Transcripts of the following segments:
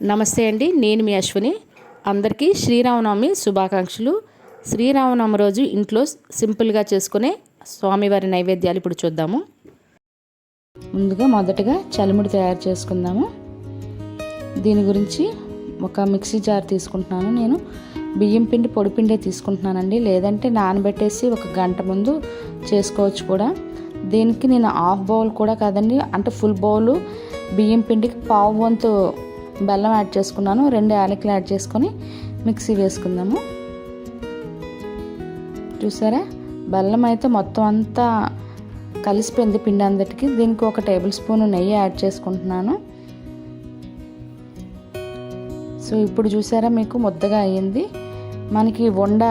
నమస్తే అండి, నేను మీ అశ్విని. అందరికీ శ్రీరామనవమి శుభాకాంక్షలు. శ్రీరామనవమి రోజు ఇంట్లో సింపుల్గా చేసుకునే స్వామివారి నైవేద్యాలు ఇప్పుడు చూద్దాము. ముందుగా మొదటగా చలిముడి తయారు చేసుకుందాము. దీని గురించి ఒక మిక్సీ జార్ తీసుకుంటున్నాను. నేను బియ్యం పిండి పొడి పిండే తీసుకుంటున్నానండి, లేదంటే నానబెట్టేసి ఒక గంట ముందు చేసుకోవచ్చు కూడా. దీనికి నేను హాఫ్ బౌల్ కూడా కాదండి, అంటే ఫుల్ బౌలు బియ్యం పిండికి పావు వంతు బెల్లం యాడ్ చేసుకున్నాను. 2 యాలకులు యాడ్ చేసుకొని మిక్సీ వేసుకుందాము. చూసారా, బెల్లం అయితే మొత్తం అంతా కలిసిపోయింది పిండి అందటికి. దీనికి 1 టేబుల్ స్పూన్ నెయ్యి యాడ్ చేసుకుంటున్నాను. సో ఇప్పుడు చూసారా, మీకు ముద్దగా అయ్యింది. మనకి వండ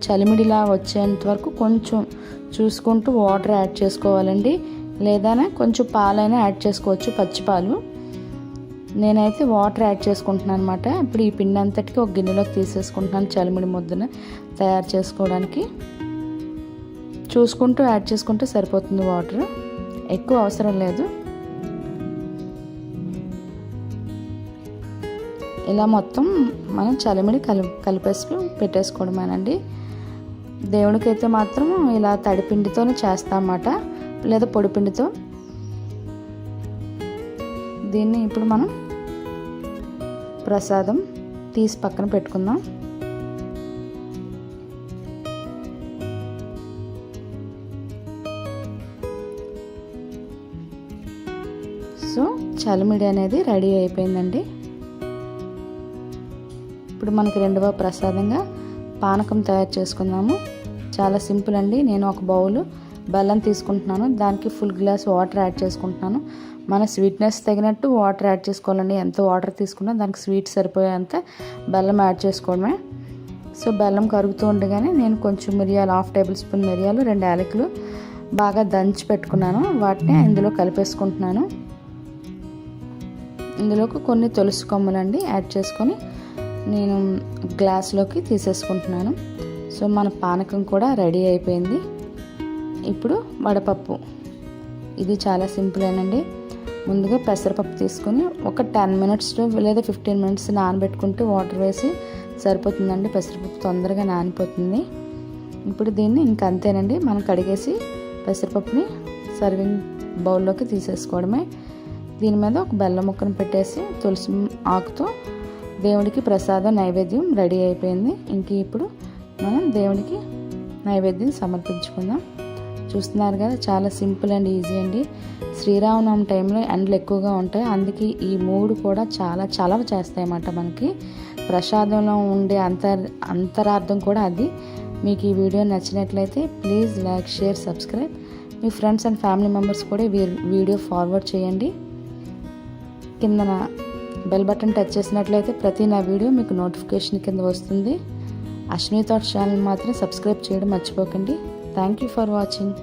చలిమిడిలా వచ్చేంత వరకు కొంచెం చూసుకుంటూ వాటర్ యాడ్ చేసుకోవాలండి, లేదా కొంచెం పాలైనా యాడ్ చేసుకోవచ్చు, పచ్చిపాలు. నేనైతే వాటర్ యాడ్ చేసుకుంటున్నాను అనమాట. ఇప్పుడు ఈ పిండి అంతటికి ఒక గిన్నెలోకి తీసేసుకుంటున్నాను. చలిమిడి ముద్దను తయారు చేసుకోవడానికి చూసుకుంటూ యాడ్ చేసుకుంటే సరిపోతుంది. వాటర్ ఎక్కువ అవసరం లేదు. ఇలా మొత్తం మనం చలిమిడి కలిపేసి పెట్టేసుకోవడమేనండి. దేవుడికి అయితే మాత్రం ఇలా తడిపిండితోనే చేస్తామన్నమాట, లేదా పొడిపిండితో. దీన్ని ఇప్పుడు మనం ప్రసాదం తీసి పక్కన పెట్టుకుందాం. సో చలిమిడి అనేది రెడీ అయిపోయిందండి. ఇప్పుడు మనకి రెండవ ప్రసాదంగా పానకం తయారు చేసుకుందాము. చాలా సింపుల్ అండి. నేను ఒక బౌలు బెల్లం తీసుకుంటున్నాను, దానికి ఫుల్ గ్లాస్ వాటర్ యాడ్ చేసుకుంటున్నాను. మన స్వీట్నెస్ తగినట్టు వాటర్ యాడ్ చేసుకోవాలండి. ఎంత వాటర్ తీసుకున్నా దానికి స్వీట్ సరిపోయేంత బెల్లం యాడ్ చేసుకోవడమే. సో బెల్లం కరుగుతూ ఉండగానే నేను కొంచెం మిరియాలు, 1/2 టేబుల్ స్పూన్ మిరియాలు, 2 యాలకులు బాగా దంచి పెట్టుకున్నాను. వాటిని ఇందులో కలిపేసుకుంటున్నాను. ఇందులోకి కొన్ని తులసి కొమ్మలండి యాడ్ చేసుకొని నేను గ్లాస్లోకి తీసేసుకుంటున్నాను. సో మన పానకం కూడా రెడీ అయిపోయింది. ఇప్పుడు వడపప్పు, ఇది చాలా సింపుల్ ఏనండి. ముందుగా పెసరపప్పు తీసుకొని ఒక 10 మినిట్స్ లేదా 15 మినిట్స్ నానబెట్టుకుంటే వాటర్ వేసి సరిపోతుందండి. పెసరపప్పు తొందరగా నానిపోతుంది. ఇప్పుడు దీన్ని ఇంకంతేనండి. మనం కడిగేసి పెసరపప్పుని సర్వింగ్ బౌల్లోకి తీసేసుకోవడమే. దీని మీద ఒక బెల్లం ముక్కను పెట్టేసి తులసి ఆకుతో దేవుడికి ప్రసాదం నైవేద్యం రెడీ అయిపోయింది. ఇంక ఇప్పుడు మనం దేవుడికి నైవేద్యం సమర్పించుకుందాం. చూస్తున్నారు కదా, చాలా సింపుల్ అండ్ ఈజీ అండి. శ్రీరామనవమి టైంలో ఎండలు ఎక్కువగా ఉంటాయి, అందుకే ఈ 3 కూడా చాలా చలవ చేస్తాయన్నమాట. మనకి ప్రసాదంలో ఉండే అంతరార్థం కూడా అది. మీకు ఈ వీడియో నచ్చినట్లయితే please like, share, subscribe. Me friends and family members కూడా వీడియో ఫార్వర్డ్ చేయండి. కింద బెల్ బటన్ టచ్ చేసినట్లయితే ప్రతి నా వీడియో మీకు నోటిఫికేషన్ కింద వస్తుంది. అశ్విని థాట్స్ ఛానల్ మాత్రం సబ్స్క్రైబ్ చేయడం మర్చిపోకండి. Thank you for watching.